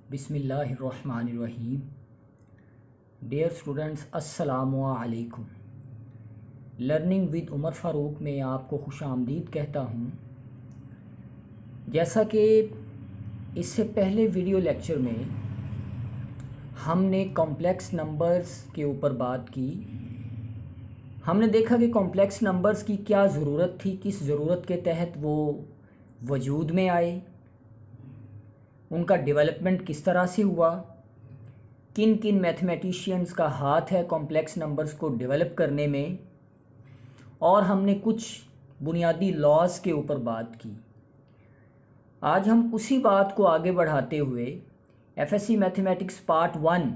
बिस्मिल्लाहिर्रहमानिर्रहीम। Dear students, अस्सलामु अलैकुम। लर्निंग विद उमर फ़ारूक में आपको खुशामदीद कहता हूँ। जैसा कि इससे पहले वीडियो लेक्चर में हमने कॉम्प्लेक्स नंबर्स के ऊपर बात की। हमने देखा कि कॉम्प्लेक्स नंबर्स की क्या ज़रूरत थी, किस ज़रूरत के तहत वो वजूद में आए, उनका डेवलपमेंट किस तरह से हुआ, किन किन मैथमेटिशियंस का हाथ है कॉम्प्लेक्स नंबर्स को डेवलप करने में, और हमने कुछ बुनियादी लॉज के ऊपर बात की। आज हम उसी बात को आगे बढ़ाते हुए एफएससी मैथमेटिक्स पार्ट 1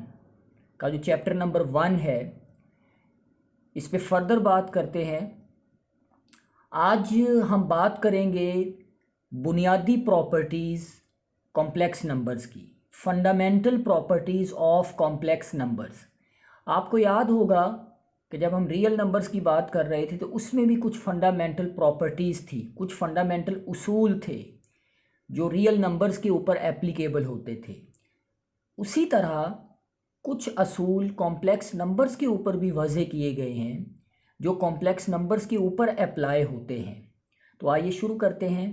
का जो चैप्टर नंबर 1 है, इस पे फर्दर बात करते हैं। आज हम बात करेंगे बुनियादी प्रॉपर्टीज़ कॉम्प्लेक्स नंबर्स की, fundamental properties of complex numbers. आपको याद होगा कि जब हम रियल नंबर्स की बात कर रहे थे तो उसमें भी कुछ फंडामेंटल प्रॉपर्टीज़ थी, कुछ फंडामेंटल उसूल थे जो रियल नंबर्स के ऊपर एप्लीकेबल होते थे। उसी तरह कुछ असूल कॉम्प्लेक्स नंबर्स के ऊपर भी वज़े किए गए हैं जो कॉम्प्लेक्स नंबर्स के ऊपर अप्लाई होते हैं। तो आइए शुरू करते हैं।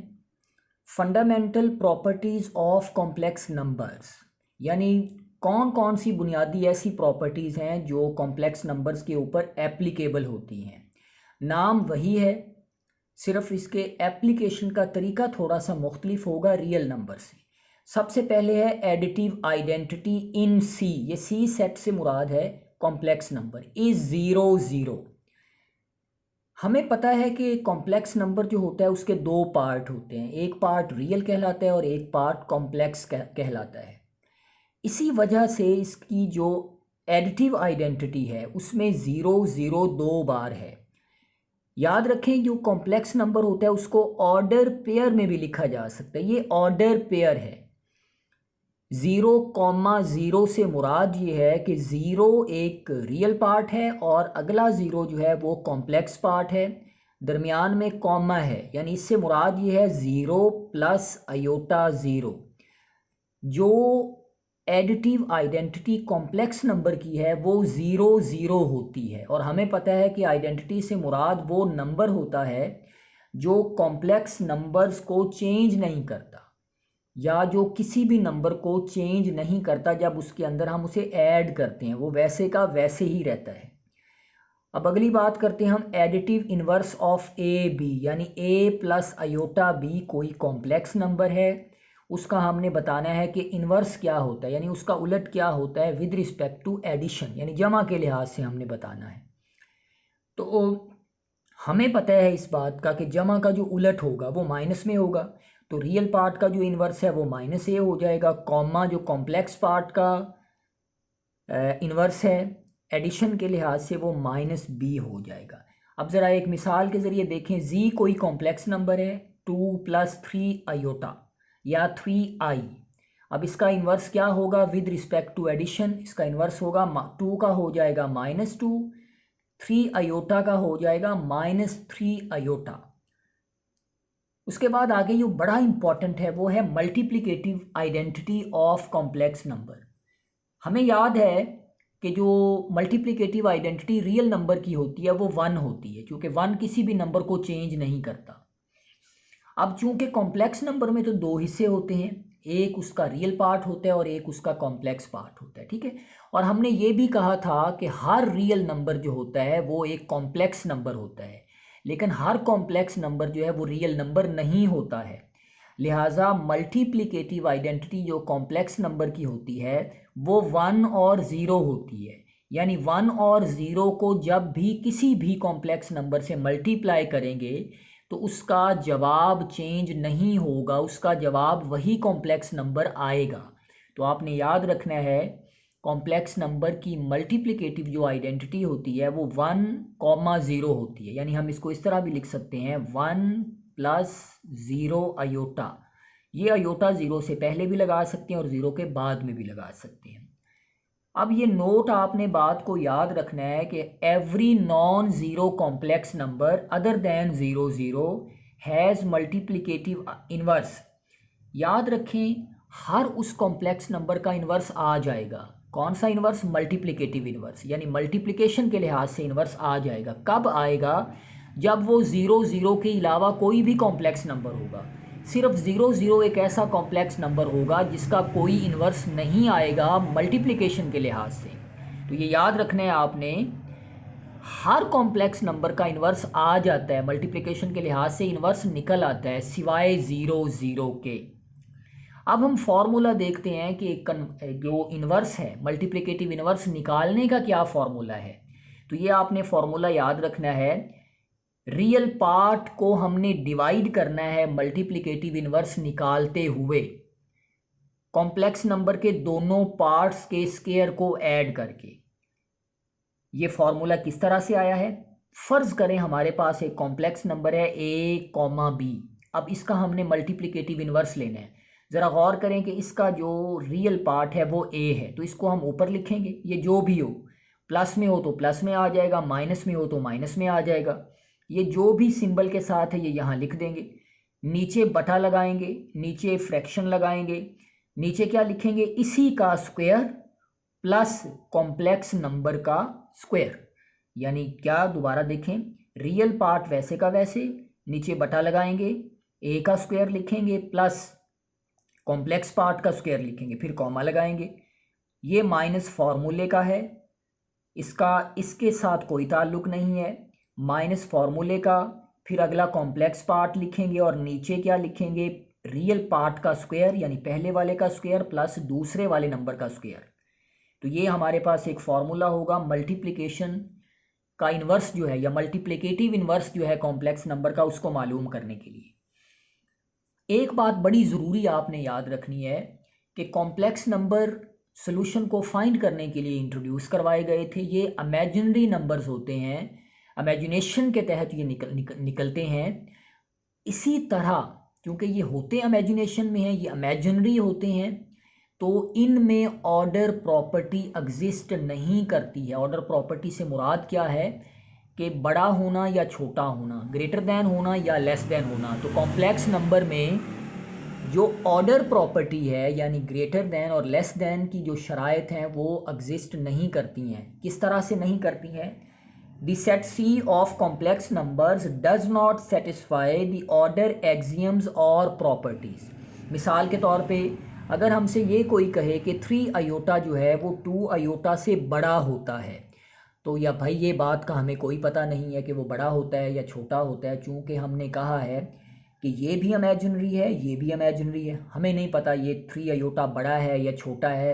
Fundamental properties of complex numbers, यानी कौन कौन सी बुनियादी ऐसी प्रॉपर्टीज़ हैं जो कॉम्प्लेक्स नंबर्स के ऊपर एप्लीकेबल होती हैं। नाम वही है, सिर्फ इसके एप्लीकेशन का तरीका थोड़ा सा मुख्तलिफ होगा रियल नंबर से। सबसे पहले है एडिटिव आइडेंटिटी इन सी। ये सी सेट से मुराद है कॉम्प्लेक्स नंबर इज़ 0 0। हमें पता है कि कॉम्प्लेक्स नंबर जो होता है उसके दो पार्ट होते हैं, एक पार्ट रियल कहलाता है और एक पार्ट कॉम्प्लेक्स कहलाता है। इसी वजह से इसकी जो एडिटिव आइडेंटिटी है उसमें 0 0 दो बार है। याद रखें, जो कॉम्प्लेक्स नंबर होता है उसको ऑर्डर पेयर में भी लिखा जा सकता है। ये ऑर्डर पेयर है। 0,0 से मुराद ये है कि 0 एक रियल पार्ट है और अगला 0 जो है वो कॉम्प्लेक्स पार्ट है, दरमियान में कॉमा है, यानी इससे मुराद ये है 0 प्लस आयोटा 0। जो एडिटिव आइडेंटिटी कॉम्प्लेक्स नंबर की है वो 0 0 होती है। और हमें पता है कि आइडेंटिटी से मुराद वो नंबर होता है जो कॉम्प्लेक्स नंबर्स को चेंज नहीं करता, या जो किसी भी नंबर को चेंज नहीं करता। जब उसके अंदर हम उसे ऐड करते हैं वो वैसे का वैसे ही रहता है। अब अगली बात करते हैं हम additive inverse of a b, यानी ए प्लस आयोटा बी कोई कॉम्प्लेक्स नंबर है, उसका हमने बताना है कि इन्वर्स क्या होता है, यानी उसका उलट क्या होता है विद रिस्पेक्ट टू एडिशन, यानी जमा के लिहाज से हमने बताना है। तो हमें पता है इस बात का कि जमा का जो उलट होगा वो माइनस में होगा, तो रियल पार्ट का जो इन्वर्स है वो माइनस ए हो जाएगा। कॉमा जो कॉम्प्लेक्स पार्ट का इन्वर्स है एडिशन के लिहाज से वो माइनस बी हो जाएगा। अब ज़रा एक मिसाल के ज़रिए देखें। जी कोई कॉम्प्लेक्स नंबर है 2 + 3 आयोटा या 3i। अब इसका इन्वर्स क्या होगा विद रिस्पेक्ट टू एडिशन? इसका इन्वर्स होगा 2 का हो जाएगा -2, 3 आयोटा का हो जाएगा -3 आयोटा। उसके बाद आगे जो बड़ा इंपॉर्टेंट है वो है multiplicative identity of complex number. हमें याद है कि जो मल्टीप्लिकेटिव आइडेंटिटी रियल नंबर की होती है वो 1 होती है, क्योंकि 1 किसी भी नंबर को चेंज नहीं करता। अब चूंकि कॉम्प्लेक्स नंबर में तो दो हिस्से होते हैं, एक उसका रियल पार्ट होता है और एक उसका कॉम्प्लेक्स पार्ट होता है, ठीक है। और हमने ये भी कहा था कि हर रियल नंबर जो होता है वो एक कॉम्प्लेक्स नंबर होता है, लेकिन हर कॉम्प्लेक्स नंबर जो है वो रियल नंबर नहीं होता है। लिहाजा मल्टीप्लिकेटिव आइडेंटिटी जो कॉम्प्लेक्स नंबर की होती है वो 1 और 0 होती है, यानी 1 और 0 को जब भी किसी भी कॉम्प्लेक्स नंबर से मल्टीप्लाई करेंगे तो उसका जवाब चेंज नहीं होगा, उसका जवाब वही कॉम्प्लेक्स नंबर आएगा। तो आपने याद रखना है कॉम्प्लेक्स नंबर की मल्टीप्लिकेटिव जो आइडेंटिटी होती है वो 1,0 होती है, यानी हम इसको इस तरह भी लिख सकते हैं 1 + 0 आयोटा। ये आयोटा 0 से पहले भी लगा सकते हैं और 0 के बाद में भी लगा सकते हैं। अब ये नोट आपने बात को याद रखना है कि every non zero complex number other than 0 0 has multiplicative inverse. याद रखें हर उस कॉम्प्लेक्स नंबर का इन्वर्स आ जाएगा। कौन सा इन्वर्स? मल्टीप्लिकेटिव इन्वर्स, यानी मल्टीप्लिकेशन के लिहाज से इन्वर्स आ जाएगा। कब आएगा? जब वो 0 0 के अलावा कोई भी कॉम्प्लेक्स नंबर होगा। सिर्फ 0 0 एक ऐसा कॉम्प्लेक्स नंबर होगा जिसका कोई इन्वर्स नहीं आएगा मल्टीप्लिकेशन के लिहाज से। तो ये याद रखना है आपने, हर कॉम्प्लेक्स नंबर का इन्वर्स आ जाता है, मल्टीप्लिकेशन के लिहाज से इन्वर्स निकल आता है सिवाय 0 0 के। अब हम फॉर्मूला देखते हैं कि जो इन्वर्स है, मल्टीप्लिकेटिव इन्वर्स निकालने का क्या फॉर्मूला है। तो ये आपने फॉर्मूला याद रखना है, रियल पार्ट को हमने डिवाइड करना है मल्टीप्लिकेटिव इन्वर्स निकालते हुए, कॉम्प्लेक्स नंबर के दोनों पार्ट्स के स्क्वायर को ऐड करके। ये फॉर्मूला किस तरह से आया है? फर्ज करें हमारे पास एक कॉम्प्लेक्स नंबर है a, b। अब इसका हमने मल्टीप्लिकेटिव इन्वर्स लेना है। ज़रा गौर करें कि इसका जो रियल पार्ट है वो a है, तो इसको हम ऊपर लिखेंगे। ये जो भी हो, प्लस में हो तो प्लस में आ जाएगा, माइनस में हो तो माइनस में आ जाएगा। ये जो भी सिंबल के साथ है ये यहाँ लिख देंगे। नीचे बटा लगाएंगे, नीचे फ्रैक्शन लगाएंगे, नीचे क्या लिखेंगे? इसी का स्क्वायर प्लस कॉम्प्लेक्स नंबर का स्क्वायर। यानी क्या? दोबारा देखें, रियल पार्ट वैसे का वैसे, नीचे बटा लगाएंगे, a का स्क्वायर लिखेंगे प्लस कॉम्प्लेक्स पार्ट का स्क्वायर लिखेंगे, फिर कॉमा लगाएंगे। ये माइनस फार्मूले का है, इसका इसके साथ कोई ताल्लुक नहीं है, माइनस फार्मूले का। फिर अगला कॉम्प्लेक्स पार्ट लिखेंगे और नीचे क्या लिखेंगे? रियल पार्ट का स्क्वायर, यानी पहले वाले का स्क्वायर प्लस दूसरे वाले नंबर का स्क्वायर। तो ये हमारे पास एक फॉर्मूला होगा मल्टीप्लिकेशन का इन्वर्स जो है, या मल्टीप्लिकेटिव इन्वर्स जो है कॉम्प्लेक्स नंबर का, उसको मालूम करने के लिए। एक बात बड़ी ज़रूरी आपने याद रखनी है कि कॉम्प्लेक्स नंबर सोल्यूशन को फाइंड करने के लिए इंट्रोड्यूस करवाए गए थे। ये इमेजिनरी नंबर्स होते हैं, इमेजिनेशन के तहत ये निकलते हैं। इसी तरह क्योंकि ये होते इमेजिनेशन में हैं, ये इमेजिनरी होते हैं, तो इनमें ऑर्डर प्रॉपर्टी एग्जिस्ट नहीं करती है। ऑर्डर प्रॉपर्टी से मुराद क्या है कि बड़ा होना या छोटा होना, ग्रेटर दैन होना या लेस दैन होना। तो कॉम्प्लेक्स नंबर में जो ऑर्डर प्रॉपर्टी है, यानी ग्रेटर दैन और लेस दैन की जो शराइत हैं वो एग्जिस्ट नहीं करती हैं। किस तरह से नहीं करती हैं? The set C of complex numbers does not satisfy the order axioms और प्रॉपर्टीज़। मिसाल के तौर पे अगर हमसे ये कोई कहे कि 3 आयोटा जो है वो 2 आयोटा से बड़ा होता है, तो या भाई ये बात का हमें कोई पता नहीं है कि वो बड़ा होता है या छोटा होता है, चूँकि हमने कहा है कि ये भी इमेजिनरी है, ये भी इमेजिनरी है, हमें नहीं पता ये 3 आयोटा बड़ा है या छोटा है।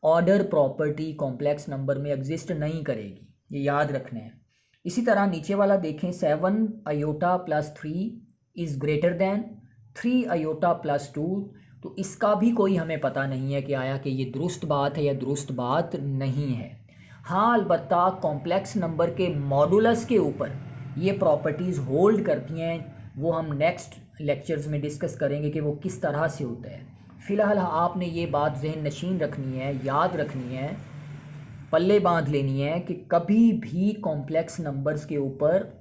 ऑर्डर प्रॉपर्टी कॉम्प्लेक्स नंबर में एग्जिस्ट नहीं करेगी, ये याद रखना है। इसी तरह नीचे वाला देखें, 7 iota plus 3 is greater than 3 iota plus 2। तो इसका भी कोई हमें पता नहीं है कि आया कि ये दुरुस्त बात है या दुरुस्त बात नहीं है। हाँ, अलबत्ता कॉम्प्लेक्स नंबर के मॉडुलस के ऊपर ये प्रॉपर्टीज़ होल्ड करती हैं, वो हम नेक्स्ट लेक्चर्स में डिस्कस करेंगे कि वो किस तरह से होता है। फ़िलहाल आपने ये बात जहन नशीन रखनी है, याद रखनी है, पल्ले बांध लेनी है कि कभी भी कॉम्प्लेक्स नंबर्स के ऊपर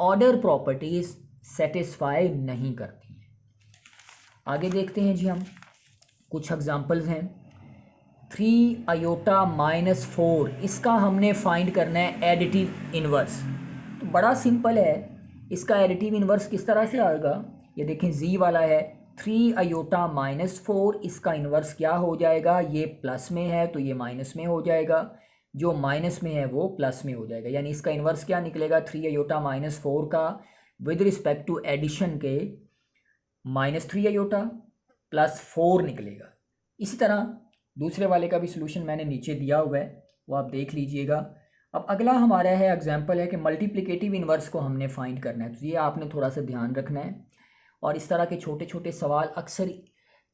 ऑर्डर प्रॉपर्टीज़ सेटिस्फाई नहीं करती। आगे देखते हैं जी, हम कुछ एग्जांपल्स हैं। 3 आयोटा माइनस 4, इसका हमने फाइंड करना है एडिटिव इन्वर्स। तो बड़ा सिंपल है, इसका एडिटिव इन्वर्स किस तरह से आएगा? ये देखें, जी वाला है 3 आयोटा माइनस 4, इसका इन्वर्स क्या हो जाएगा? ये प्लस में है तो ये माइनस में हो जाएगा, जो माइनस में है वो प्लस में हो जाएगा। यानी इसका इन्वर्स क्या निकलेगा? 3 आयोटा माइनस 4 का विद रिस्पेक्ट टू एडिशन के -3 आयोटा प्लस 4 निकलेगा। इसी तरह दूसरे वाले का भी सोल्यूशन मैंने नीचे दिया हुआ है, वो आप देख लीजिएगा। अब अगला हमारा है एग्जांपल है कि मल्टीप्लिकेटिव इन्वर्स को हमने फाइंड करना है, तो ये आपने थोड़ा सा ध्यान रखना है। और इस तरह के छोटे छोटे सवाल अक्सर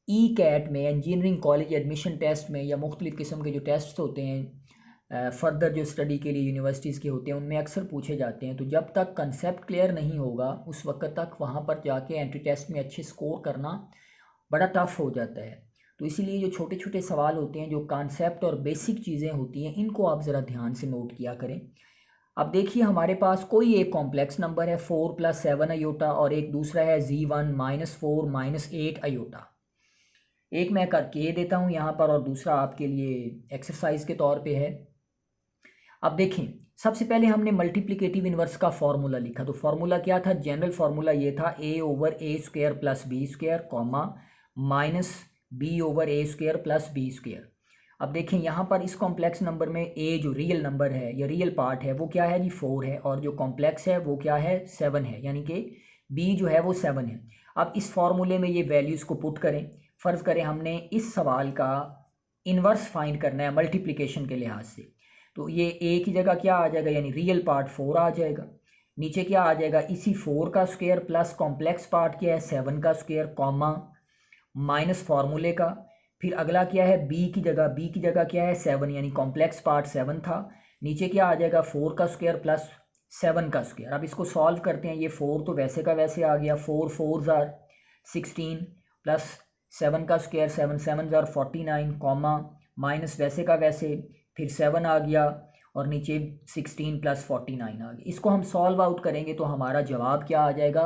ई-कैट में, इंजीनियरिंग कॉलेज एडमिशन टेस्ट में, या मुख्तलिफ़ किस्म के जो टेस्ट होते हैं फ़र्दर जो स्टडी के लिए यूनिवर्सिटीज़ के होते हैं, उनमें अक्सर पूछे जाते हैं। तो जब तक कंसेप्ट क्लियर नहीं होगा उस वक्त तक वहाँ पर जाके एंट्री टेस्ट में अच्छे स्कोर करना बड़ा टफ़ हो जाता है। तो इसीलिए जो छोटे छोटे सवाल होते हैं, जो कॉन्सेप्ट और बेसिक चीज़ें होती हैं, इनको आप ज़रा ध्यान से नोट किया करें। अब देखिए, हमारे पास कोई एक कॉम्प्लेक्स नंबर है 4 + 7 आयोटा, और एक दूसरा है Z1 -4 -8 आयोटा। एक मैं करके देता हूँ यहाँ पर और दूसरा आपके लिए एक्सरसाइज के तौर पे है। अब देखें, सबसे पहले हमने मल्टीप्लिकेटिव इन्वर्स का फॉर्मूला लिखा। तो फॉर्मूला क्या था? जनरल फॉर्मूला ये था a/a² plus b² comma minus b/a² plus b²। अब देखें यहाँ पर इस कॉम्प्लेक्स नंबर में a जो रियल नंबर है या रियल पार्ट है वो क्या है जी? 4 है, और जो कॉम्प्लेक्स है वो क्या है? 7 है, यानी कि b जो है वो 7 है। अब इस फॉर्मूले में ये वैल्यूज़ को पुट करें। फ़र्ज़ करें हमने इस सवाल का इन्वर्स फाइंड करना है मल्टीप्लिकेशन के लिहाज से, तो ये a की जगह क्या आ जाएगा? यानी रियल पार्ट 4 आ जाएगा। नीचे क्या आ जाएगा? इसी 4 का स्क्वायर प्लस कॉम्प्लेक्स पार्ट क्या है? 7 का स्क्वायर कॉमा माइनस फार्मूले का। फिर अगला क्या है? b की जगह क्या है? 7, यानी कॉम्प्लेक्स पार्ट 7 था। नीचे क्या आ जाएगा? 4 का स्क्वायर प्लस 7 का स्क्वायर। अब इसको सॉल्व करते हैं। ये 4 तो वैसे का वैसे आ गया, 4 4s are 16 प्लस 7 का square 7 7s are 49 comma minus वैसे का वैसे, फिर 7 आ गया और नीचे 16 प्लस 49 आ गया। इसको हम सॉल्व आउट करेंगे तो हमारा जवाब क्या आ जाएगा?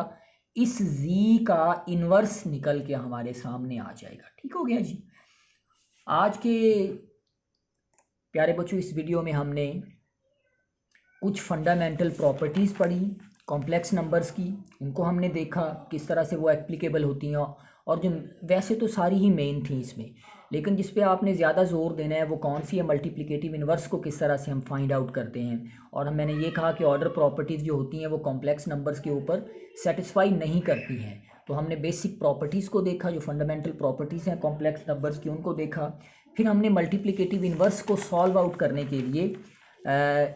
इस z का इन्वर्स निकल के हमारे सामने आ जाएगा। ठीक हो गया जी। आज के प्यारे बच्चों इस वीडियो में हमने कुछ फंडामेंटल प्रॉपर्टीज़ पढ़ी कॉम्प्लेक्स नंबर्स की, उनको हमने देखा किस तरह से वो एप्लीकेबल होती हैं, और जो वैसे तो सारी ही मेन थी इसमें, लेकिन जिस पे आपने ज़्यादा जोर देना है वो कौन सी है? मल्टीप्लिकेटिव इन्वर्स को किस तरह से हम फाइंड आउट करते हैं। और मैंने ये कहा कि ऑर्डर प्रॉपर्टीज़ जो होती हैं वो कॉम्प्लेक्स नंबर्स के ऊपर सेटिस्फाई नहीं करती हैं। तो हमने बेसिक प्रॉपर्टीज़ को देखा, जो फंडामेंटल प्रॉपर्टीज़ हैं कॉम्प्लेक्स नंबर्स की, उनको देखा। फिर हमने मल्टीप्लिकेटिव इन्वर्स को सॉल्व आउट करने के लिए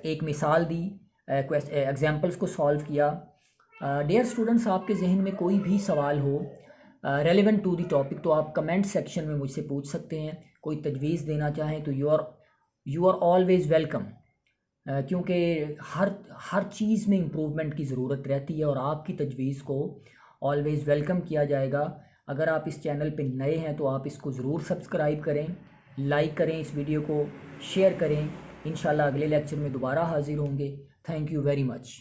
एक मिसाल दी, एग्जाम्पल्स को सॉल्व किया। डियर स्टूडेंट्स, आपके जहन में कोई भी सवाल हो रेलिवेंट टू द टॉपिक तो आप कमेंट सेक्शन में मुझसे पूछ सकते हैं। कोई तजवीज़ देना चाहें तो यू आर ऑलवेज़ वेलकम, क्योंकि हर चीज़ में इम्प्रूवमेंट की ज़रूरत रहती है और आपकी तजवीज़ को ऑलवेज़ वेलकम किया जाएगा। अगर आप इस चैनल पे नए हैं तो आप इसको ज़रूर सब्सक्राइब करें, लाइक करें, इस वीडियो को शेयर करें। इंशाल्लाह अगले लेक्चर में दोबारा हाज़िर होंगे। Thank you very much.